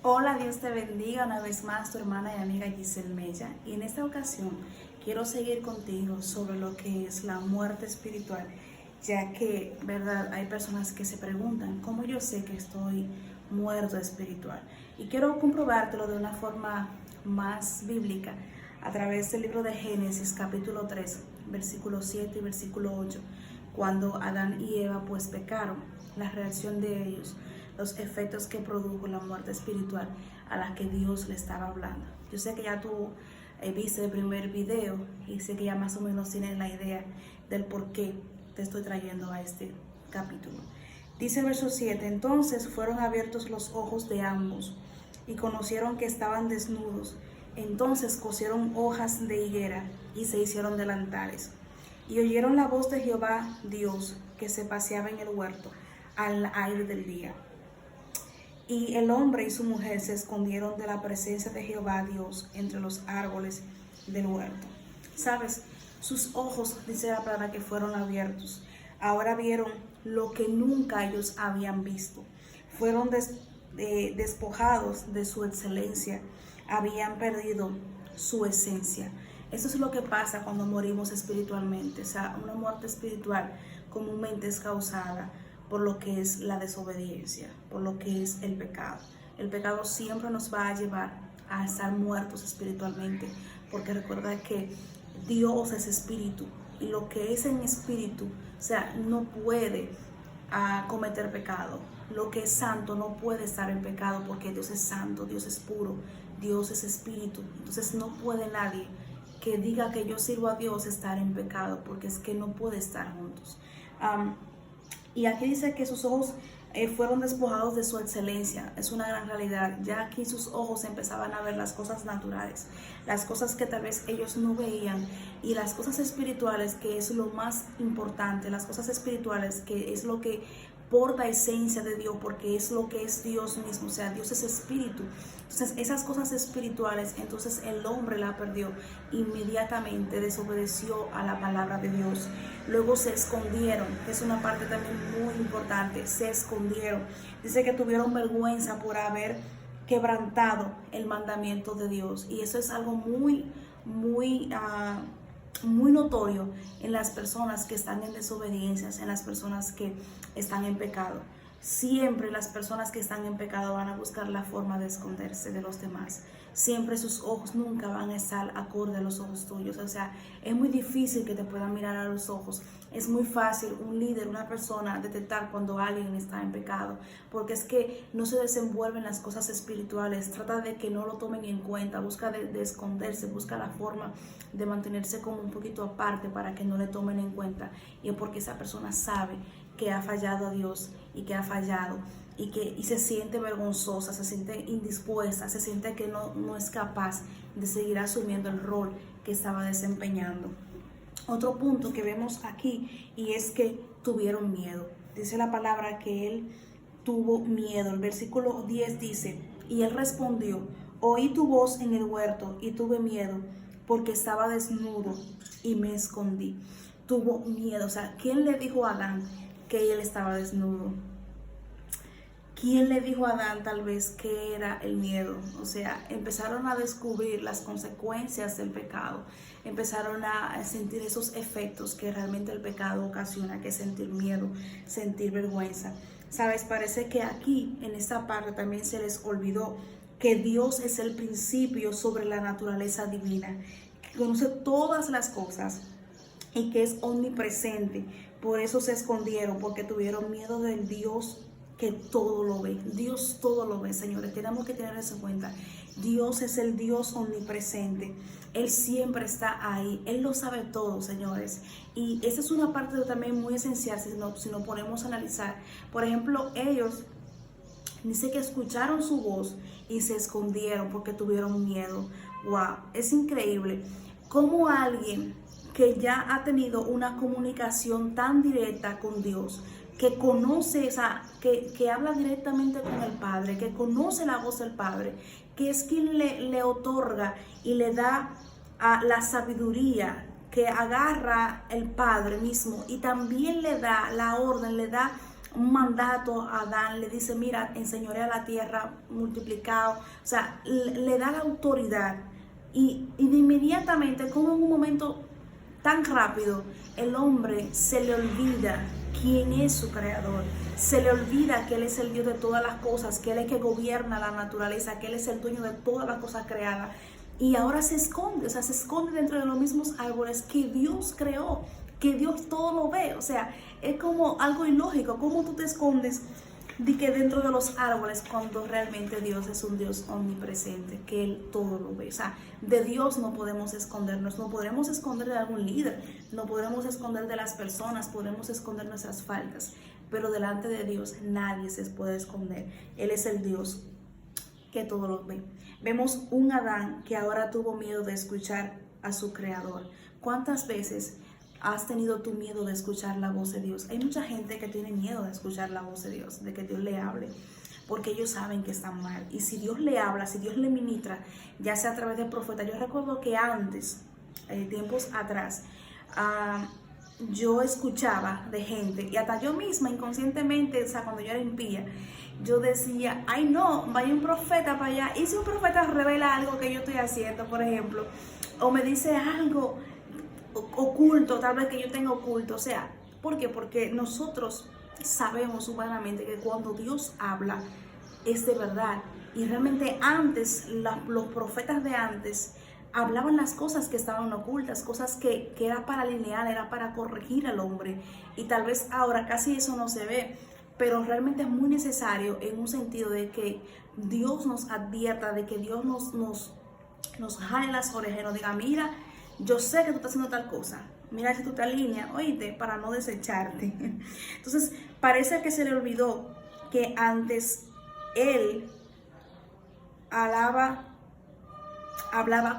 Hola, Dios te bendiga una vez más, tu hermana y amiga Giselle Mella. Y en esta ocasión quiero seguir contigo sobre lo que es la muerte espiritual, ya que, verdad, hay personas que se preguntan cómo yo sé que estoy muerto espiritual. Y quiero comprobártelo de una forma más bíblica a través del libro de Génesis, capítulo 3, versículo 7 y versículo 8, cuando Adán y Eva pues pecaron, la reacción de ellos, los efectos que produjo la muerte espiritual a la que Dios le estaba hablando. Yo sé que ya tú viste el primer video y sé que ya más o menos tienes la idea del por qué te estoy trayendo a este capítulo. Dice el verso 7, entonces fueron abiertos los ojos de ambos y conocieron que estaban desnudos. Entonces cosieron hojas de higuera y se hicieron delantales. Y oyeron la voz de Jehová Dios que se paseaba en el huerto al aire del día. Y el hombre y su mujer se escondieron de la presencia de Jehová Dios entre los árboles del huerto. ¿Sabes? Sus ojos, dice la palabra, que fueron abiertos. Ahora vieron lo que nunca ellos habían visto. Fueron despojados de su excelencia. Habían perdido su esencia. Eso es lo que pasa cuando morimos espiritualmente. O sea, una muerte espiritual comúnmente es causada por lo que es la desobediencia, por lo que es el pecado. El pecado siempre nos va a llevar a estar muertos espiritualmente, porque recuerda que Dios es espíritu y lo que es en espíritu, o sea, no puede cometer pecado. Lo que es santo no puede estar en pecado porque Dios es santo, Dios es puro, Dios es espíritu. Entonces no puede nadie que diga que yo sirvo a Dios estar en pecado, porque es que no puede estar juntos. Y aquí dice que sus ojos fueron despojados de su excelencia. Es una gran realidad. Ya aquí sus ojos empezaban a ver las cosas naturales, las cosas que tal vez ellos no veían, y las cosas espirituales, que es lo más importante, las cosas espirituales, que es lo que porta esencia de Dios, porque es lo que es Dios mismo. O sea, Dios es espíritu. Entonces esas cosas espirituales, entonces el hombre la perdió, inmediatamente desobedeció a la palabra de Dios. Luego se escondieron, que es una parte también muy importante, se escondieron. Dice que tuvieron vergüenza por haber quebrantado el mandamiento de Dios, y eso es algo muy notorio en las personas que están en desobediencias, en las personas que están en pecado. Siempre las personas que están en pecado van a buscar la forma de esconderse de los demás. Siempre sus ojos nunca van a estar acorde a los ojos tuyos. O sea, es muy difícil que te puedan mirar a los ojos. Es muy fácil un líder, una persona, detectar cuando alguien está en pecado, porque es que no se desenvuelven las cosas espirituales. Trata de que no lo tomen en cuenta, busca de esconderse, busca la forma de mantenerse como un poquito aparte para que no le tomen en cuenta. Y es porque esa persona sabe que ha fallado a Dios y que ha fallado y se siente vergonzosa, se siente indispuesta, se siente que no es capaz de seguir asumiendo el rol que estaba desempeñando. Otro punto que vemos aquí, y es que tuvieron miedo. Dice la palabra que él tuvo miedo. El versículo 10 dice, y él respondió, oí tu voz en el huerto y tuve miedo porque estaba desnudo y me escondí. Tuvo miedo. O sea, ¿quién le dijo a Adán que él estaba desnudo? ¿Quién le dijo a Adán tal vez qué era el miedo? O sea, empezaron a descubrir las consecuencias del pecado, empezaron a sentir esos efectos que realmente el pecado ocasiona, que es sentir miedo, sentir vergüenza. Sabes, parece que aquí en esta parte también se les olvidó que Dios es el principio sobre la naturaleza divina, que conoce todas las cosas y que es omnipresente. Por eso se escondieron, porque tuvieron miedo del Dios que todo lo ve. Dios todo lo ve, señores. Tenemos que tener eso en cuenta. Dios es el Dios omnipresente. Él siempre está ahí. Él lo sabe todo, señores. Y esa es una parte también muy esencial si nos ponemos a analizar. Por ejemplo, ellos dice que escucharon su voz y se escondieron porque tuvieron miedo. Wow, es increíble cómo alguien que ya ha tenido una comunicación tan directa con Dios, que conoce, o sea, que habla directamente con el Padre, que conoce la voz del Padre, que es quien le otorga y le da la sabiduría, que agarra el Padre mismo y también le da la orden, le da un mandato a Adán, le dice, mira, enseñorea la tierra, multiplicado, o sea, le da la autoridad y de inmediatamente, como en un momento tan rápido, el hombre se le olvida quién es su creador, se le olvida que Él es el Dios de todas las cosas, que Él es el que gobierna la naturaleza, que Él es el dueño de todas las cosas creadas. Y ahora se esconde, o sea, se esconde dentro de los mismos árboles que Dios creó, que Dios todo lo ve. O sea, es como algo ilógico. ¿Cómo tú te escondes de que dentro de los árboles cuando realmente Dios es un Dios omnipresente, que Él todo lo ve? O sea, de Dios no podemos escondernos, no podremos esconder de algún líder, no podremos esconder de las personas, podremos esconder nuestras faltas, pero delante de Dios nadie se puede esconder. Él es el Dios que todo lo ve. Vemos un Adán que ahora tuvo miedo de escuchar a su creador. ¿Cuántas veces has tenido tu miedo de escuchar la voz de Dios? Hay mucha gente que tiene miedo de escuchar la voz de Dios, de que Dios le hable, porque ellos saben que están mal. Y si Dios le habla, si Dios le ministra, ya sea a través de profetas. Yo recuerdo que antes, tiempos atrás, yo escuchaba de gente, y hasta yo misma inconscientemente, o sea, cuando yo era impía, yo decía, ay no, vaya un profeta para allá. Y si un profeta revela algo que yo estoy haciendo, por ejemplo, o me dice algo oculto, tal vez que yo tenga oculto, o sea, ¿por qué? Porque nosotros sabemos humanamente que cuando Dios habla es de verdad. Y realmente antes, los profetas de antes hablaban las cosas que estaban ocultas, cosas que era para alinear, era para corregir al hombre. Y tal vez ahora casi eso no se ve, pero realmente es muy necesario en un sentido de que Dios nos advierta, de que Dios nos jale las orejas y nos diga, mira, yo sé que tú estás haciendo tal cosa, mira si tú te alineas, oíste, para no desecharte. Entonces, parece que se le olvidó que antes Él hablaba,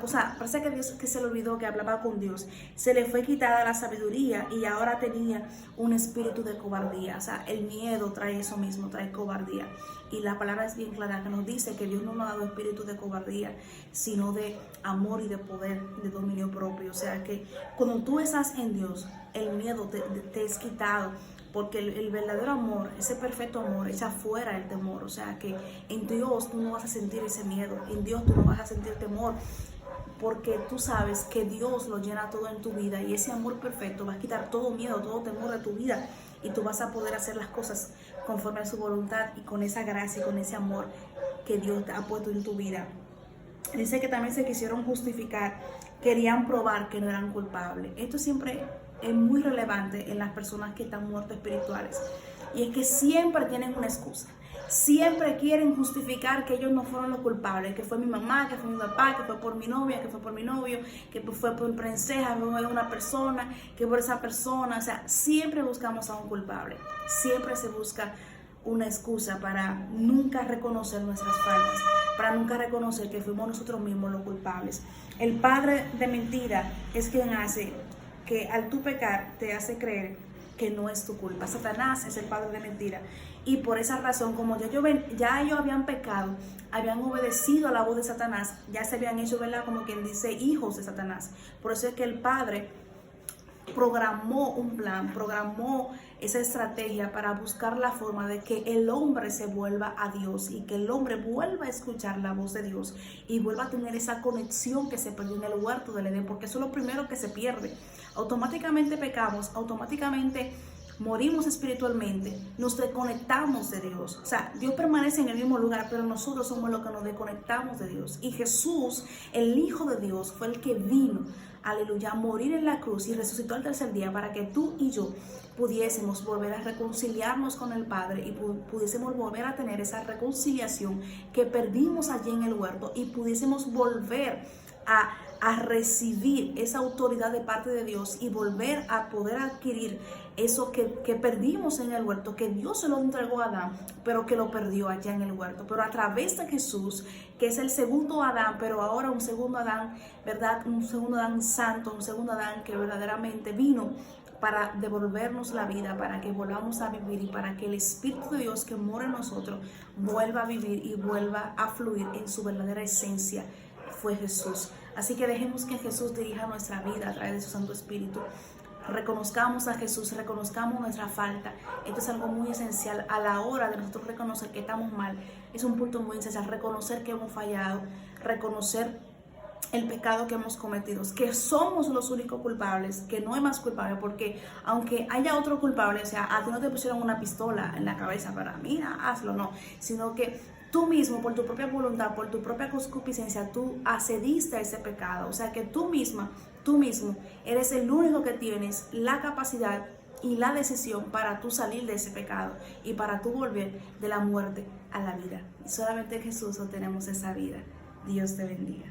o sea, parece que Dios, que se le olvidó que hablaba con Dios, se le fue quitada la sabiduría y ahora tenía un espíritu de cobardía. O sea, el miedo trae eso mismo, trae cobardía. Y la palabra es bien clara que nos dice que Dios no nos ha dado espíritu de cobardía, sino de amor y de poder, de dominio propio. O sea que cuando tú estás en Dios, el miedo te es quitado, porque el verdadero amor, ese perfecto amor, echa fuera el temor. O sea que en Dios tú no vas a sentir ese miedo, en Dios tú no vas a sentir temor, porque tú sabes que Dios lo llena todo en tu vida y ese amor perfecto va a quitar todo miedo, todo temor de tu vida y tú vas a poder hacer las cosas conforme a su voluntad y con esa gracia y con ese amor que Dios ha puesto en tu vida. Dice que también se quisieron justificar, querían probar que no eran culpables. Esto siempre es muy relevante en las personas que están muertas espirituales, y es que siempre tienen una excusa, siempre quieren justificar que ellos no fueron los culpables, que fue mi mamá, que fue mi papá, que fue por mi novia, que fue por mi novio, que fue por princesa, que fue una persona, que por esa persona. O sea, siempre buscamos a un culpable, siempre se busca una excusa para nunca reconocer nuestras faltas, para nunca reconocer que fuimos nosotros mismos los culpables. El padre de mentira es quien hace que al tu pecar te hace creer que no es tu culpa. Satanás es el padre de mentira. Y por esa razón, como ya ellos habían pecado, habían obedecido a la voz de Satanás, ya se habían hecho, ¿verdad?, como quien dice, hijos de Satanás. Por eso es que el padre programó un plan, programó esa estrategia para buscar la forma de que el hombre se vuelva a Dios y que el hombre vuelva a escuchar la voz de Dios y vuelva a tener esa conexión que se perdió en el huerto del Edén, porque eso es lo primero que se pierde. Automáticamente pecamos, automáticamente morimos espiritualmente, nos desconectamos de Dios. O sea, Dios permanece en el mismo lugar, pero nosotros somos los que nos desconectamos de Dios. Y Jesús, el Hijo de Dios, fue el que vino, aleluya, a morir en la cruz y resucitó al tercer día para que tú y yo pudiésemos volver a reconciliarnos con el Padre y pudiésemos volver a tener esa reconciliación que perdimos allí en el huerto y pudiésemos volver a recibir esa autoridad de parte de Dios y volver a poder adquirir eso que perdimos en el huerto, que Dios se lo entregó a Adán, pero que lo perdió allá en el huerto. Pero a través de Jesús, que es el segundo Adán, pero ahora un segundo Adán, ¿verdad? Un segundo Adán santo, un segundo Adán que verdaderamente vino para devolvernos la vida, para que volvamos a vivir y para que el Espíritu de Dios que mora en nosotros vuelva a vivir y vuelva a fluir en su verdadera esencia, fue Jesús. Así que dejemos que Jesús dirija nuestra vida a través de su Santo Espíritu. reconozcamos a Jesús, reconozcamos nuestra falta. Esto es algo muy esencial a la hora de nosotros reconocer que estamos mal. Es un punto muy esencial, reconocer que hemos fallado, reconocer el pecado que hemos cometido, que somos los únicos culpables, que no hay más culpable, porque aunque haya otro culpable, o sea, a ti no te pusieron una pistola en la cabeza para, mira, hazlo, no, sino que tú mismo, por tu propia voluntad, por tu propia concupiscencia, tú accediste a ese pecado, o sea, que tú mismo eres el único que tienes la capacidad y la decisión para tú salir de ese pecado y para tú volver de la muerte a la vida. Y solamente en Jesús obtenemos esa vida. Dios te bendiga.